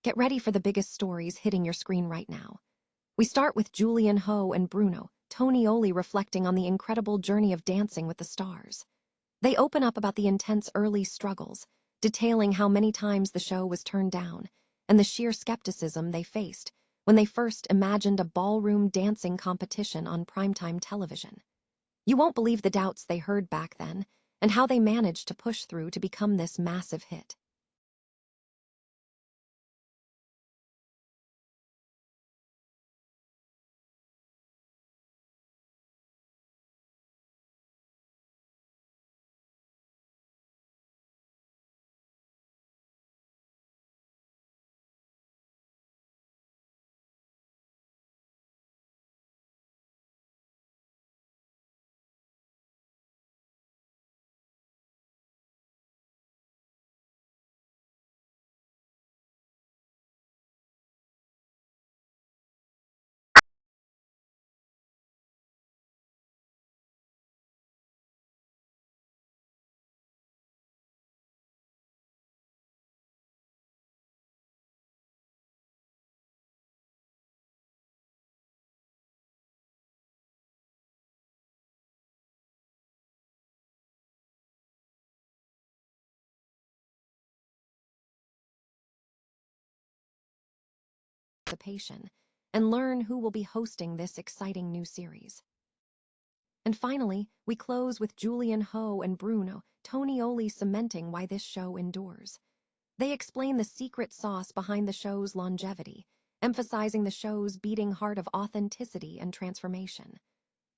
Get ready for the biggest stories hitting your screen right now. We start with Julianne, Hough, and Bruno, Tonioli reflecting on the incredible journey of Dancing with the Stars. They open up about the intense early struggles, detailing how many times the show was turned down, and the sheer skepticism they faced when they first imagined a ballroom dancing competition on primetime television. You won't believe the doubts they heard back then, and how they managed to push through to become this massive hit. Participation, and learn who will be hosting this exciting new series. And finally, we close with Julianne, Hough, and Bruno, Tonioli cementing why this show endures. They explain the secret sauce behind the show's longevity, emphasizing the show's beating heart of authenticity and transformation.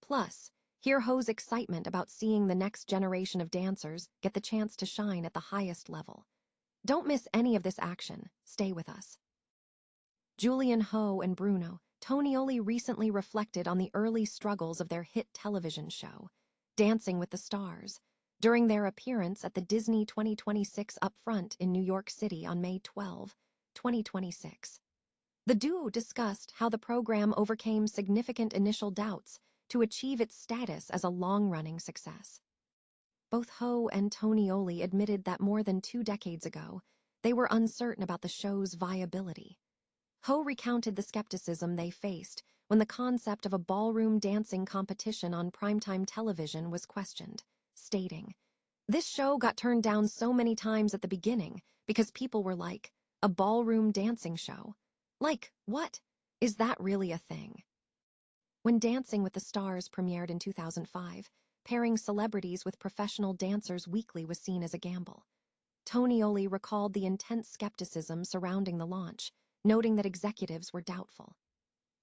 Plus, hear Ho's excitement about seeing the next generation of dancers get the chance to shine at the highest level. Don't miss any of this action. Stay with us. Julianne, Hough, and Bruno, Tonioli recently reflected on the early struggles of their hit television show, Dancing with the Stars, during their appearance at the Disney 2026 Upfront in New York City on May 12, 2026. The duo discussed how the program overcame significant initial doubts to achieve its status as a long-running success. Both Hough and Tonioli admitted that more than 2 decades ago, they were uncertain about the show's viability. Hough recounted the skepticism they faced when the concept of a ballroom dancing competition on primetime television was questioned, stating, "This show got turned down so many times at the beginning because people were like, a ballroom dancing show? Like, what? Is that really a thing?" When Dancing with the Stars premiered in 2005, pairing celebrities with professional dancers weekly was seen as a gamble. Tonioli recalled the intense skepticism surrounding the launch, noting that executives were doubtful.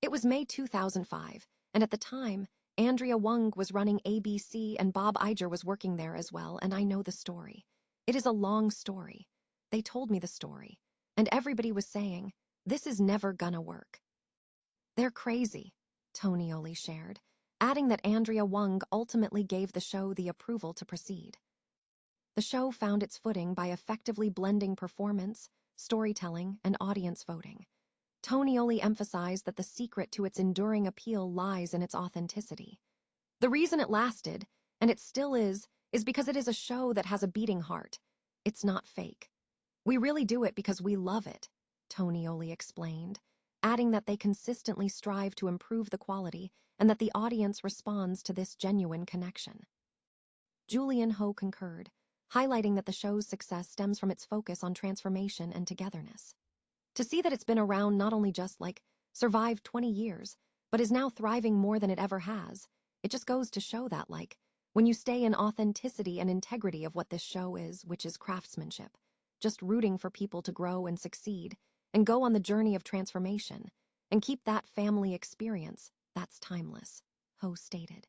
It was May 2005, and at the time, Andrea Wung was running ABC and Bob Iger was working there as well, and I know the story. It is a long story. They told me the story, and everybody was saying, "This is never gonna work." "They're crazy," Tonioli shared, adding that Andrea Wung ultimately gave the show the approval to proceed. The show found its footing by effectively blending performance, storytelling, and audience voting. Tonioli emphasized that the secret to its enduring appeal lies in its authenticity. "The reason it lasted, and it still is because it is a show that has a beating heart. It's not fake. We really do it because we love it," Tonioli explained, adding that they consistently strive to improve the quality and that the audience responds to this genuine connection. Julianne, Hough concurred, highlighting that the show's success stems from its focus on transformation and togetherness. To see that it's been around not only just survived 20 years, but is now thriving more than it ever has, it just goes to show that when you stay in authenticity and integrity of what this show is, which is craftsmanship, just rooting for people to grow and succeed, and go on the journey of transformation, and keep that family experience, that's timeless, Hough stated.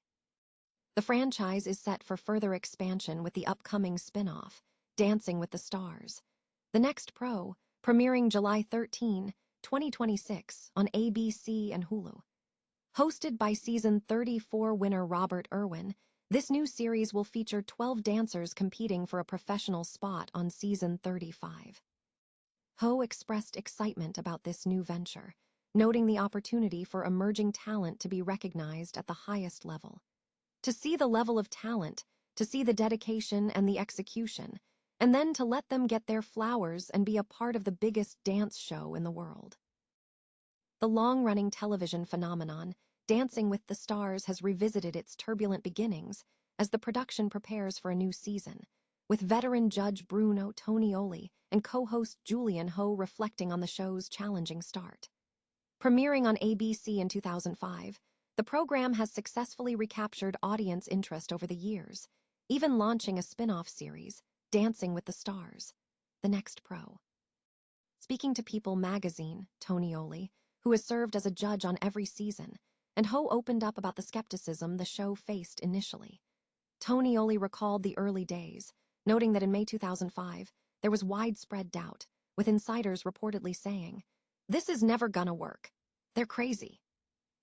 The franchise is set for further expansion with the upcoming spin-off, Dancing with the Stars. The next premiering July 13, 2026 on ABC and Hulu. Hosted by season 34 winner Robert Irwin, this new series will feature 12 dancers competing for a professional spot on season 35. Hough expressed excitement about this new venture, noting the opportunity for emerging talent to be recognized at the highest level. To see the level of talent, to see the dedication and the execution, and then to let them get their flowers and be a part of the biggest dance show in the world. The long-running television phenomenon, Dancing with the Stars, has revisited its turbulent beginnings as the production prepares for a new season, with veteran judge Bruno, Tonioli, and co-host Julianne Hough reflecting on the show's challenging start. Premiering on ABC in 2005, the program has successfully recaptured audience interest over the years, even launching a spin-off series, Dancing with the Stars, The Next Pro. Speaking to People magazine, Tonioli, who has served as a judge on every season, and Hough opened up about the skepticism the show faced initially. Tonioli recalled the early days, noting that in May 2005, there was widespread doubt, with insiders reportedly saying, "This is never gonna work. They're crazy."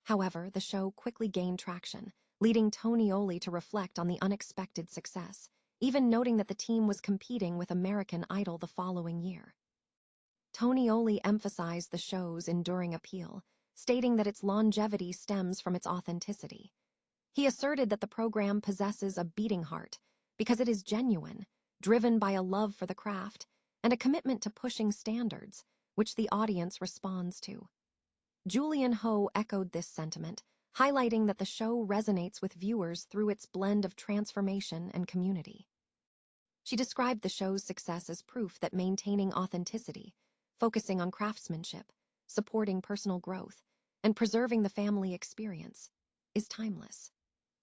However, the show quickly gained traction, leading Tonioli to reflect on the unexpected success, even noting that the team was competing with American Idol the following year. Tonioli emphasized the show's enduring appeal, stating that its longevity stems from its authenticity. He asserted that the program possesses a beating heart because it is genuine, driven by a love for the craft and a commitment to pushing standards, which the audience responds to. Julianne Hough echoed this sentiment, highlighting that the show resonates with viewers through its blend of transformation and community. She described the show's success as proof that maintaining authenticity, focusing on craftsmanship, supporting personal growth, and preserving the family experience, is timeless.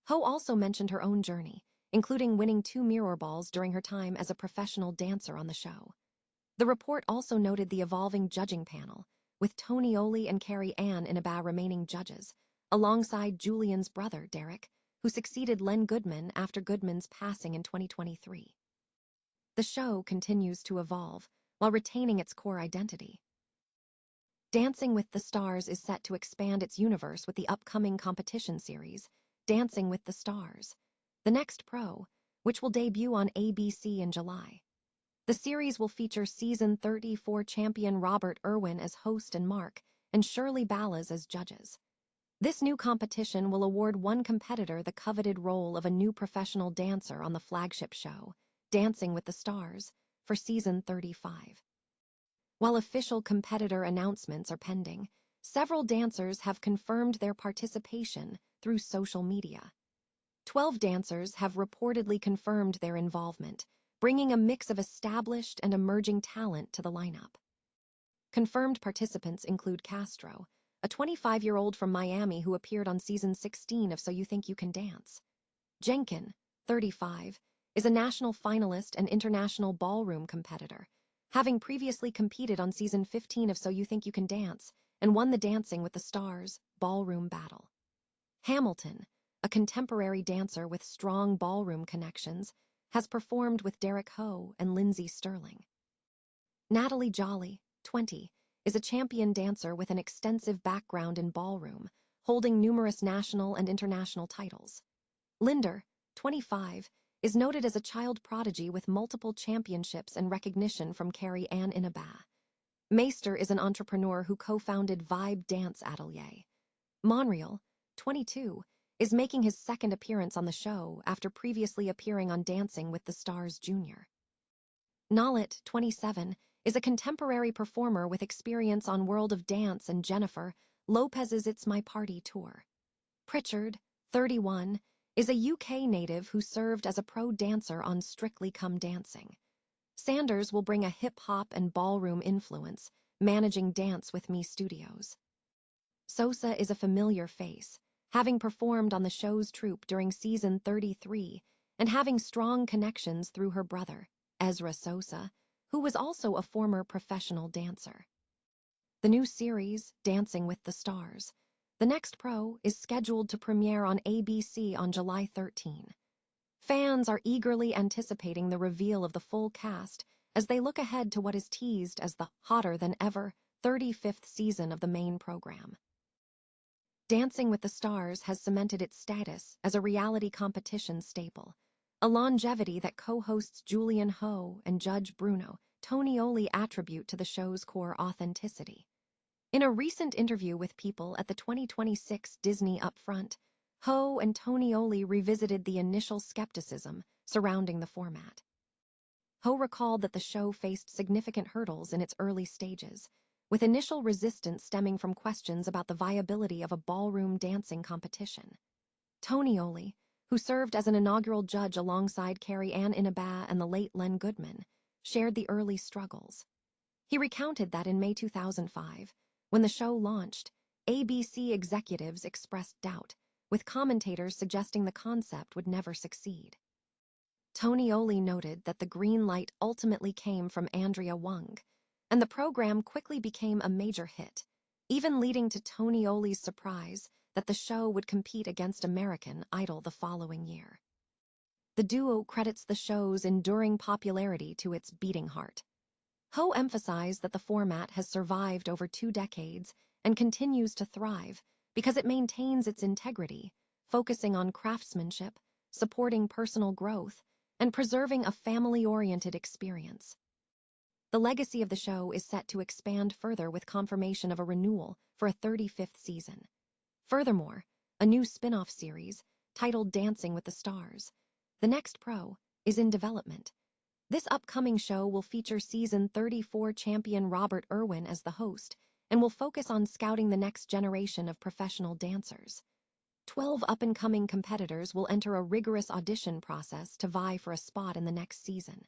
Hough also mentioned her own journey, including winning 2 mirror balls during her time as a professional dancer on the show. The report also noted the evolving judging panel, with Tonioli and Carrie-Anne Inaba remaining judges, alongside Julianne's brother, Derek, who succeeded Len Goodman after Goodman's passing in 2023. The show continues to evolve while retaining its core identity. Dancing with the Stars is set to expand its universe with the upcoming competition series, Dancing with the Stars, The Next Pro, which will debut on ABC in July. The series will feature season 34 champion Robert Irwin as host and Mark, and Shirley Ballas as judges. This new competition will award one competitor the coveted role of a new professional dancer on the flagship show, Dancing with the Stars, for season 35. While official competitor announcements are pending, several dancers have confirmed their participation through social media. 12 dancers have reportedly confirmed their involvement, bringing a mix of established and emerging talent to the lineup. Confirmed participants include Castro, a 25-year-old from Miami who appeared on season 16 of So You Think You Can Dance. Genkin, 35, is a national finalist and international ballroom competitor, having previously competed on season 15 of So You Think You Can Dance and won the Dancing with the Stars ballroom battle. Hamilton, a contemporary dancer with strong ballroom connections, has performed with Derek Hough and Lindsay Sterling. Natalie Jolley, 20, is a champion dancer with an extensive background in ballroom, holding numerous national and international titles. Linder, 25, is noted as a child prodigy with multiple championships and recognition from Carrie-Anne Inaba. Meester is an entrepreneur who co-founded Vibe Dance Atelier. Monreal, 22, is making his second appearance on the show after previously appearing on Dancing with the Stars Jr. Nollet, 27, is a contemporary performer with experience on World of Dance and Jennifer Lopez's It's My Party tour. Pritchard, 31, is a UK native who served as a pro dancer on Strictly Come Dancing. Sanders will bring a hip-hop and ballroom influence, managing Dance With Me Studios. Sosa is a familiar face, having performed on the show's troupe during season 33 and having strong connections through her brother, Ezra Sosa, who was also a former professional dancer. The new series, Dancing with the Stars, The Next Pro, is scheduled to premiere on ABC on July 13. Fans are eagerly anticipating the reveal of the full cast as they look ahead to what is teased as the hotter-than-ever 35th season of the main program. Dancing with the Stars has cemented its status as a reality competition staple, a longevity that co-hosts Julianne Hough and Judge Bruno Tonioli attribute to the show's core authenticity. In a recent interview with People at the 2026 Disney Upfront, Hough and Tonioli revisited the initial skepticism surrounding the format. Hough recalled that the show faced significant hurdles in its early stages, with initial resistance stemming from questions about the viability of a ballroom dancing competition. Tonioli, who served as an inaugural judge alongside Carrie Ann Inaba and the late Len Goodman, shared the early struggles. He recounted that in May 2005, when the show launched, ABC executives expressed doubt, with commentators suggesting the concept would never succeed. Tonioli noted that the green light ultimately came from Andrea Wung, and the program quickly became a major hit, even leading to Tonioli's surprise that the show would compete against American Idol the following year. The duo credits the show's enduring popularity to its beating heart. Hough emphasized that the format has survived over 2 decades and continues to thrive because it maintains its integrity, focusing on craftsmanship, supporting personal growth, and preserving a family-oriented experience. The legacy of the show is set to expand further with confirmation of a renewal for a 35th season. Furthermore, a new spin-off series, titled Dancing with the Stars, The Next Pro, is in development. This upcoming show will feature season 34 champion Robert Irwin as the host and will focus on scouting the next generation of professional dancers. 12 up-and-coming competitors will enter a rigorous audition process to vie for a spot in the next season.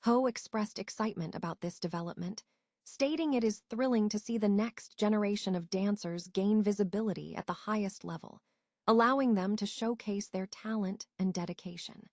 Hough expressed excitement about this development, stating it is thrilling to see the next generation of dancers gain visibility at the highest level, allowing them to showcase their talent and dedication.